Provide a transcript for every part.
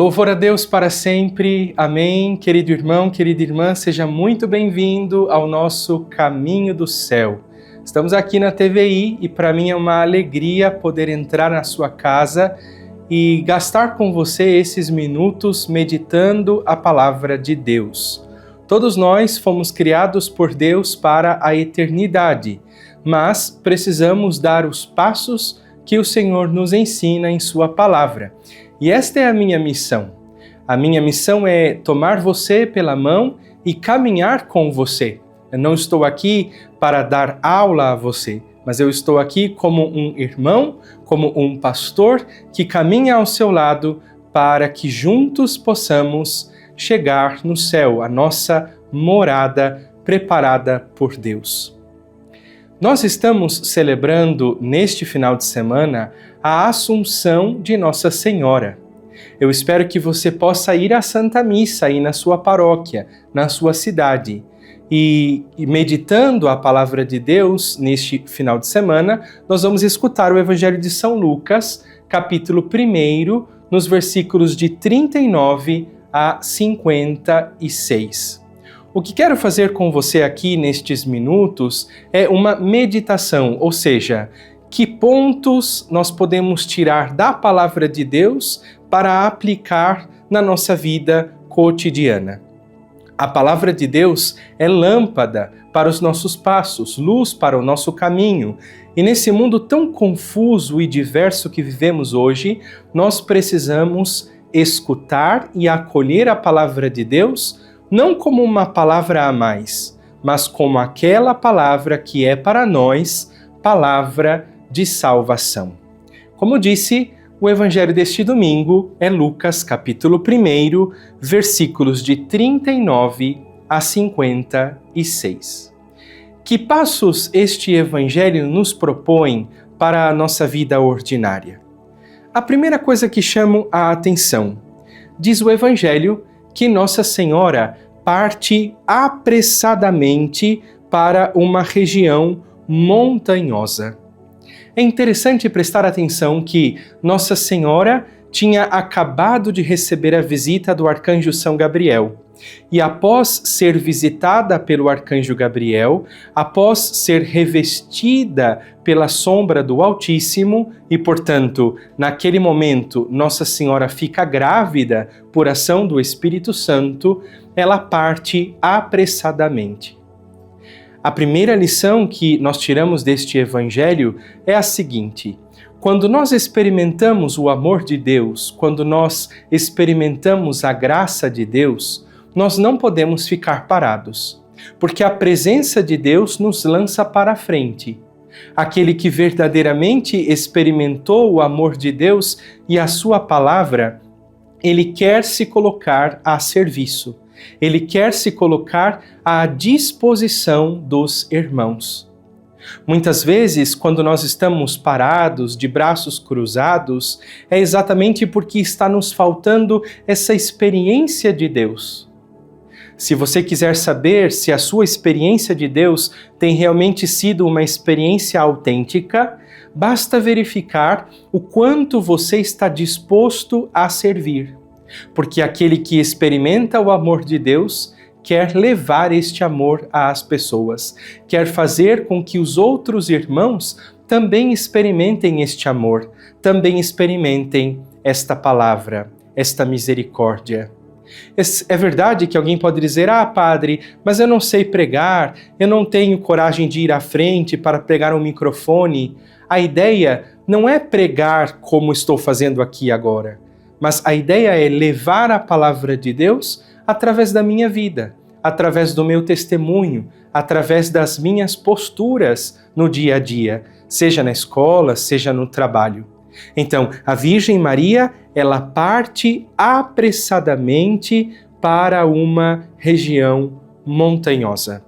Louvor a Deus para sempre, amém. Querido irmão, querida irmã, seja muito bem-vindo ao nosso Caminho do Céu. Estamos aqui na TVI e para mim é uma alegria poder entrar na sua casa e gastar com você esses minutos meditando a Palavra de Deus. Todos nós fomos criados por Deus para a eternidade, mas precisamos dar os passos que o Senhor nos ensina em Sua Palavra. E esta é a minha missão. A minha missão é tomar você pela mão e caminhar com você. Eu não estou aqui para dar aula a você, mas eu estou aqui como um irmão, como um pastor que caminha ao seu lado para que juntos possamos chegar no céu, a nossa morada preparada por Deus. Nós estamos celebrando neste final de semana a Assunção de Nossa Senhora. Eu espero que você possa ir à Santa Missa aí na sua paróquia, na sua cidade. E meditando a Palavra de Deus neste final de semana, nós vamos escutar o Evangelho de São Lucas, capítulo 1, nos versículos de 39 a 56. O que quero fazer com você aqui nestes minutos é uma meditação, ou seja, que pontos nós podemos tirar da Palavra de Deus para aplicar na nossa vida cotidiana. A Palavra de Deus é lâmpada para os nossos passos, luz para o nosso caminho. E nesse mundo tão confuso e diverso que vivemos hoje, nós precisamos escutar e acolher a Palavra de Deus não como uma palavra a mais, mas como aquela palavra que é para nós palavra de salvação. Como disse, o evangelho deste domingo é Lucas, capítulo 1, versículos de 39 a 56. Que passos este evangelho nos propõe para a nossa vida ordinária? A primeira coisa que chamo a atenção, diz o evangelho que Nossa Senhora parte apressadamente para uma região montanhosa. É interessante prestar atenção que Nossa Senhora tinha acabado de receber a visita do arcanjo São Gabriel. E após ser visitada pelo arcanjo Gabriel, após ser revestida pela sombra do Altíssimo, e portanto, naquele momento, Nossa Senhora fica grávida por ação do Espírito Santo, ela parte apressadamente. A primeira lição que nós tiramos deste evangelho é a seguinte: quando nós experimentamos o amor de Deus, quando nós experimentamos a graça de Deus, nós não podemos ficar parados, porque a presença de Deus nos lança para a frente. Aquele que verdadeiramente experimentou o amor de Deus e a sua palavra, ele quer se colocar a serviço. Ele quer se colocar à disposição dos irmãos. Muitas vezes, quando nós estamos parados, de braços cruzados, é exatamente porque está nos faltando essa experiência de Deus. Se você quiser saber se a sua experiência de Deus tem realmente sido uma experiência autêntica, basta verificar o quanto você está disposto a servir. Porque aquele que experimenta o amor de Deus quer levar este amor às pessoas, quer fazer com que os outros irmãos também experimentem este amor, também experimentem esta palavra, esta misericórdia. É verdade que alguém pode dizer: ah, padre, mas eu não sei pregar, eu não tenho coragem de ir à frente para pregar um microfone. A ideia não é pregar como estou fazendo aqui agora, mas a ideia é levar a palavra de Deus através da minha vida, através do meu testemunho, através das minhas posturas no dia a dia, seja na escola, seja no trabalho. Então, a Virgem Maria, ela parte apressadamente para uma região montanhosa.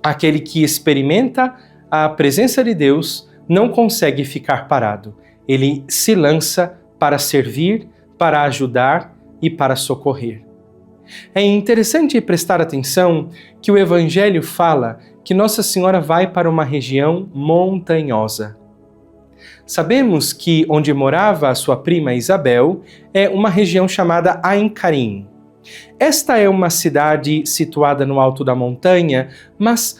Aquele que experimenta a presença de Deus não consegue ficar parado. Ele se lança para servir, para ajudar e para socorrer. É interessante prestar atenção que o Evangelho fala que Nossa Senhora vai para uma região montanhosa. Sabemos que onde morava a sua prima Isabel é uma região chamada Ain Karim. Esta é uma cidade situada no alto da montanha, mas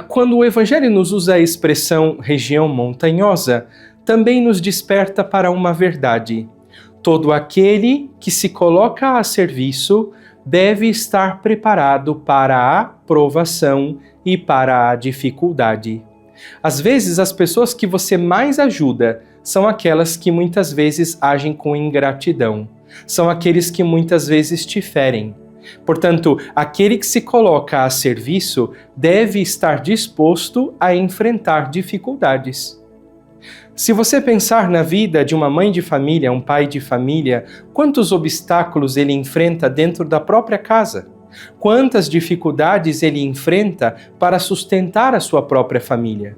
quando o Evangelho nos usa a expressão região montanhosa, também nos desperta para uma verdade. Todo aquele que se coloca a serviço deve estar preparado para a provação e para a dificuldade. Às vezes, as pessoas que você mais ajuda são aquelas que muitas vezes agem com ingratidão. São aqueles que muitas vezes te ferem. Portanto, aquele que se coloca a serviço deve estar disposto a enfrentar dificuldades. Se você pensar na vida de uma mãe de família, um pai de família, quantos obstáculos ele enfrenta dentro da própria casa? Quantas dificuldades ele enfrenta para sustentar a sua própria família?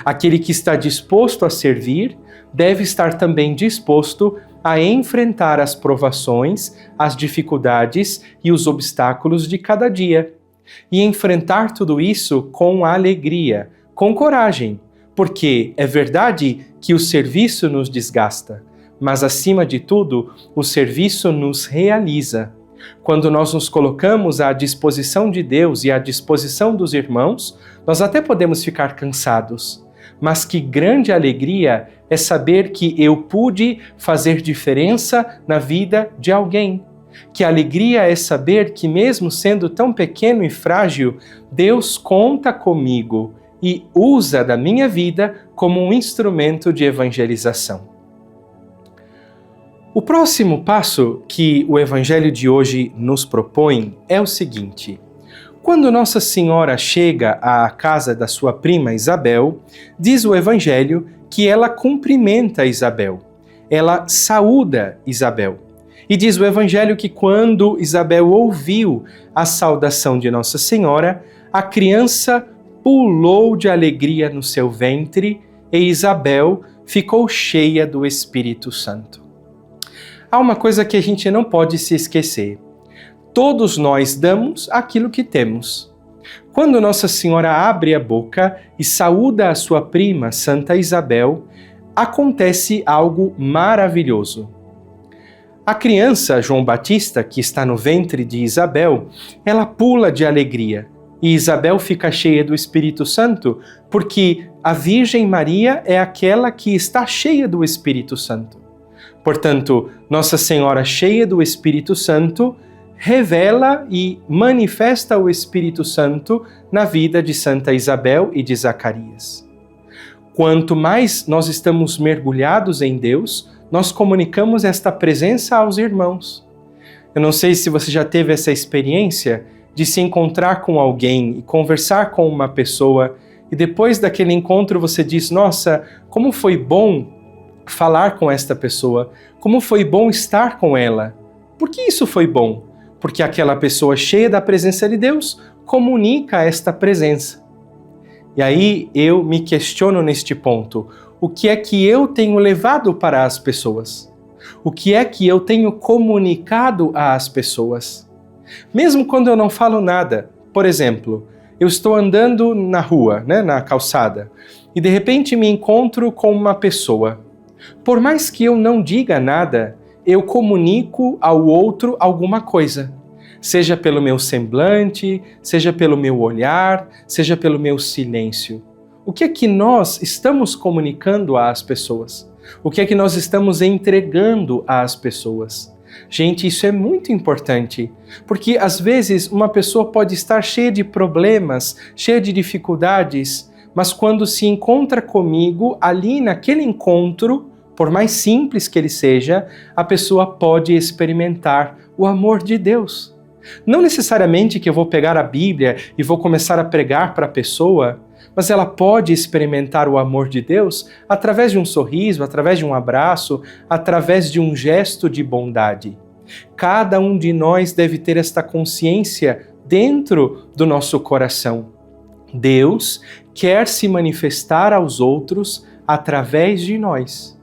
Aquele que está disposto a servir deve estar também disposto a enfrentar as provações, as dificuldades e os obstáculos de cada dia. E enfrentar tudo isso com alegria, com coragem, porque é verdade que o serviço nos desgasta, mas acima de tudo, o serviço nos realiza. Quando nós nos colocamos à disposição de Deus e à disposição dos irmãos, nós até podemos ficar cansados, mas que grande alegria é saber que eu pude fazer diferença na vida de alguém. Que alegria é saber que mesmo sendo tão pequeno e frágil, Deus conta comigo e usa da minha vida como um instrumento de evangelização. O próximo passo que o Evangelho de hoje nos propõe é o seguinte: quando Nossa Senhora chega à casa da sua prima Isabel, diz o Evangelho que ela cumprimenta Isabel, ela saúda Isabel. E diz o Evangelho que quando Isabel ouviu a saudação de Nossa Senhora, a criança pulou de alegria no seu ventre e Isabel ficou cheia do Espírito Santo. Há uma coisa que a gente não pode se esquecer. Todos nós damos aquilo que temos. Quando Nossa Senhora abre a boca e saúda a sua prima, Santa Isabel, acontece algo maravilhoso. A criança, João Batista, que está no ventre de Isabel, ela pula de alegria. E Isabel fica cheia do Espírito Santo, porque a Virgem Maria é aquela que está cheia do Espírito Santo. Portanto, Nossa Senhora cheia do Espírito Santo revela e manifesta o Espírito Santo na vida de Santa Isabel e de Zacarias. Quanto mais nós estamos mergulhados em Deus, nós comunicamos esta presença aos irmãos. Eu não sei se você já teve essa experiência de se encontrar com alguém e conversar com uma pessoa e depois daquele encontro você diz: nossa, como foi bom falar com esta pessoa, como foi bom estar com ela. Por que isso foi bom? Porque aquela pessoa cheia da presença de Deus comunica esta presença. E aí eu me questiono neste ponto: o que é que eu tenho levado para as pessoas? O que é que eu tenho comunicado às pessoas? Mesmo quando eu não falo nada, por exemplo, eu estou andando na rua, na calçada, e de repente me encontro com uma pessoa. Por mais que eu não diga nada, eu comunico ao outro alguma coisa. Seja pelo meu semblante, seja pelo meu olhar, seja pelo meu silêncio. O que é que nós estamos comunicando às pessoas? O que é que nós estamos entregando às pessoas? Gente, isso é muito importante, porque às vezes uma pessoa pode estar cheia de problemas, cheia de dificuldades, mas quando se encontra comigo, ali naquele encontro, por mais simples que ele seja, a pessoa pode experimentar o amor de Deus. Não necessariamente que eu vou pegar a Bíblia e vou começar a pregar para a pessoa, mas ela pode experimentar o amor de Deus através de um sorriso, através de um abraço, através de um gesto de bondade. Cada um de nós deve ter esta consciência dentro do nosso coração. Deus quer se manifestar aos outros através de nós.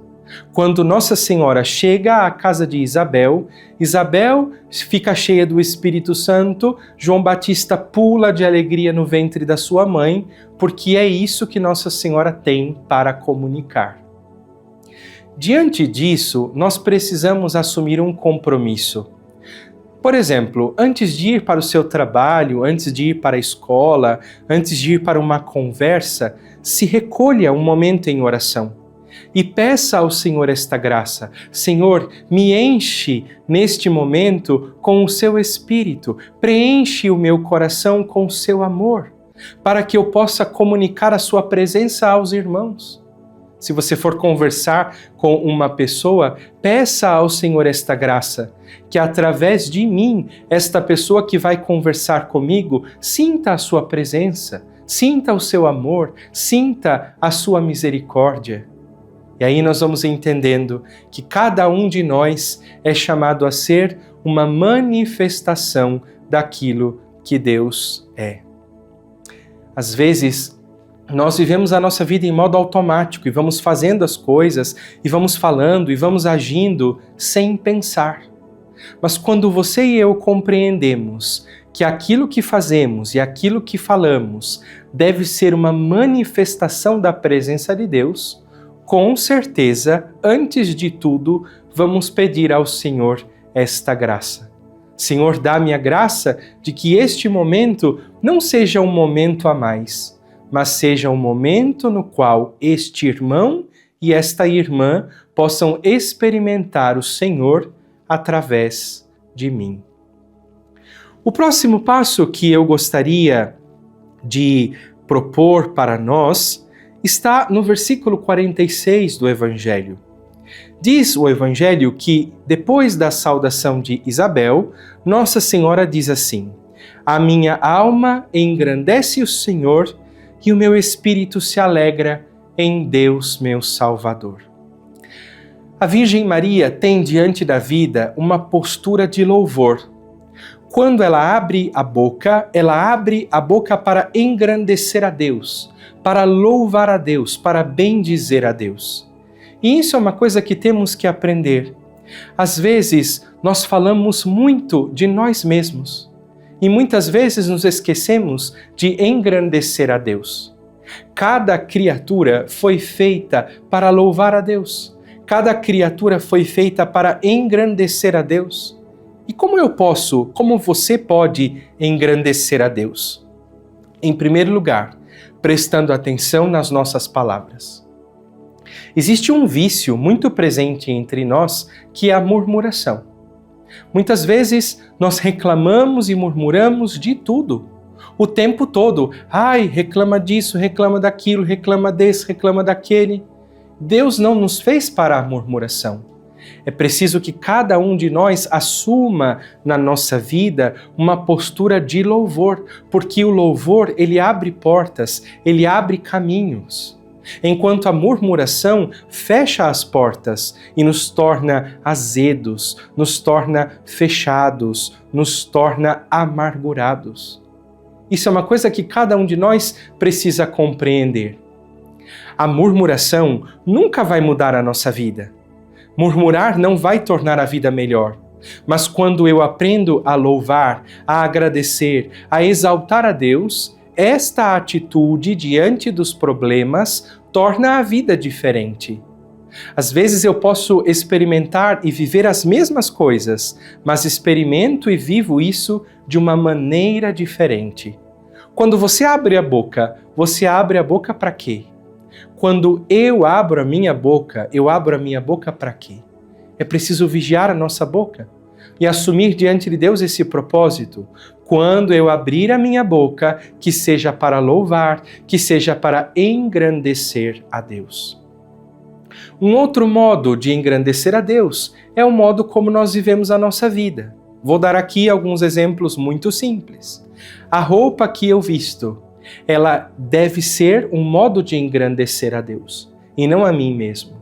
Quando Nossa Senhora chega à casa de Isabel, Isabel fica cheia do Espírito Santo, João Batista pula de alegria no ventre da sua mãe, porque é isso que Nossa Senhora tem para comunicar. Diante disso, nós precisamos assumir um compromisso. Por exemplo, antes de ir para o seu trabalho, antes de ir para a escola, antes de ir para uma conversa, se recolha um momento em oração e peça ao Senhor esta graça. Senhor, me enche neste momento com o seu Espírito, preenche o meu coração com o seu amor, para que eu possa comunicar a sua presença aos irmãos. Se você for conversar com uma pessoa, peça ao Senhor esta graça, que através de mim, esta pessoa que vai conversar comigo, sinta a sua presença, sinta o seu amor, sinta a sua misericórdia. E aí nós vamos entendendo que cada um de nós é chamado a ser uma manifestação daquilo que Deus é. Às vezes, nós vivemos a nossa vida em modo automático e vamos fazendo as coisas, e vamos falando, e vamos agindo sem pensar. Mas quando você e eu compreendemos que aquilo que fazemos e aquilo que falamos deve ser uma manifestação da presença de Deus, com certeza, antes de tudo, vamos pedir ao Senhor esta graça. Senhor, dá-me a graça de que este momento não seja um momento a mais, mas seja um momento no qual este irmão e esta irmã possam experimentar o Senhor através de mim. O próximo passo que eu gostaria de propor para nós está no versículo 46 do Evangelho. Diz o Evangelho que, depois da saudação de Isabel, Nossa Senhora diz assim: a minha alma engrandece o Senhor e o meu espírito se alegra em Deus, meu Salvador. A Virgem Maria tem diante da vida uma postura de louvor. Quando ela abre a boca para engrandecer a Deus, para louvar a Deus, para bendizer a Deus. E isso é uma coisa que temos que aprender. Às vezes, nós falamos muito de nós mesmos. E muitas vezes nos esquecemos de engrandecer a Deus. Cada criatura foi feita para louvar a Deus. Cada criatura foi feita para engrandecer a Deus. E como você pode engrandecer a Deus? Em primeiro lugar, prestando atenção nas nossas palavras. Existe um vício muito presente entre nós que é a murmuração. Muitas vezes nós reclamamos e murmuramos de tudo, o tempo todo. Ai, reclama disso, reclama daquilo, reclama desse, reclama daquele. Deus não nos fez para a murmuração. É preciso que cada um de nós assuma na nossa vida uma postura de louvor, porque o louvor, ele abre portas, ele abre caminhos. Enquanto a murmuração fecha as portas e nos torna azedos, nos torna fechados, nos torna amargurados. Isso é uma coisa que cada um de nós precisa compreender. A murmuração nunca vai mudar a nossa vida. Murmurar não vai tornar a vida melhor. Mas quando eu aprendo a louvar, a agradecer, a exaltar a Deus, esta atitude diante dos problemas torna a vida diferente. Às vezes eu posso experimentar e viver as mesmas coisas, mas experimento e vivo isso de uma maneira diferente. Quando você abre a boca para quê? Quando eu abro a minha boca para quê? É preciso vigiar a nossa boca e assumir diante de Deus esse propósito. Quando eu abrir a minha boca, que seja para louvar, que seja para engrandecer a Deus. Um outro modo de engrandecer a Deus é o modo como nós vivemos a nossa vida. Vou dar aqui alguns exemplos muito simples. A roupa que eu visto, ela deve ser um modo de engrandecer a Deus, e não a mim mesmo.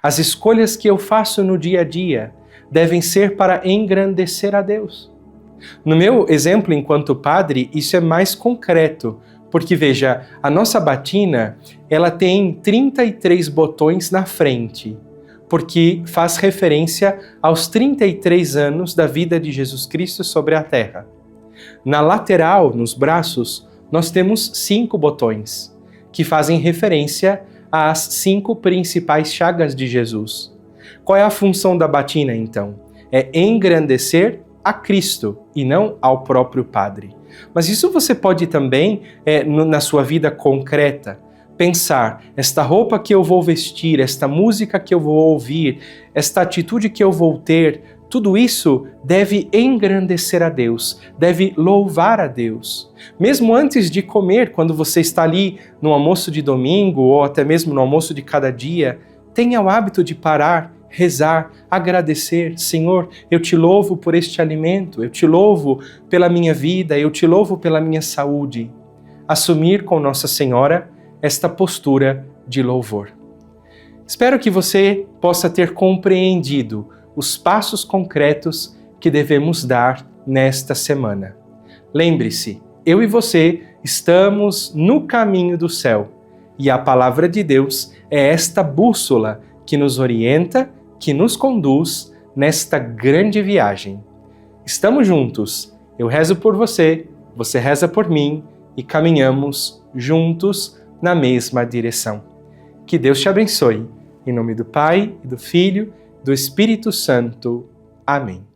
As escolhas que eu faço no dia a dia devem ser para engrandecer a Deus. No meu exemplo enquanto padre, isso é mais concreto, porque veja, a nossa batina, ela tem 33 botões na frente, porque faz referência aos 33 anos da vida de Jesus Cristo sobre a terra. Na lateral, nos braços, nós temos 5 botões, que fazem referência as 5 principais chagas de Jesus. Qual é a função da batina, então? É engrandecer a Cristo e não ao próprio Padre. Mas isso você pode também, na sua vida concreta, pensar, esta roupa que eu vou vestir, esta música que eu vou ouvir, esta atitude que eu vou ter, tudo isso deve engrandecer a Deus, deve louvar a Deus. Mesmo antes de comer, quando você está ali no almoço de domingo ou até mesmo no almoço de cada dia, tenha o hábito de parar, rezar, agradecer. Senhor, eu te louvo por este alimento, eu te louvo pela minha vida, eu te louvo pela minha saúde. Assumir com Nossa Senhora esta postura de louvor. Espero que você possa ter compreendido os passos concretos que devemos dar nesta semana. Lembre-se, eu e você estamos no caminho do céu e a palavra de Deus é esta bússola que nos orienta, que nos conduz nesta grande viagem. Estamos juntos. Eu rezo por você, você reza por mim e caminhamos juntos na mesma direção. Que Deus te abençoe. Em nome do Pai, e do Filho, do Espírito Santo. Amém.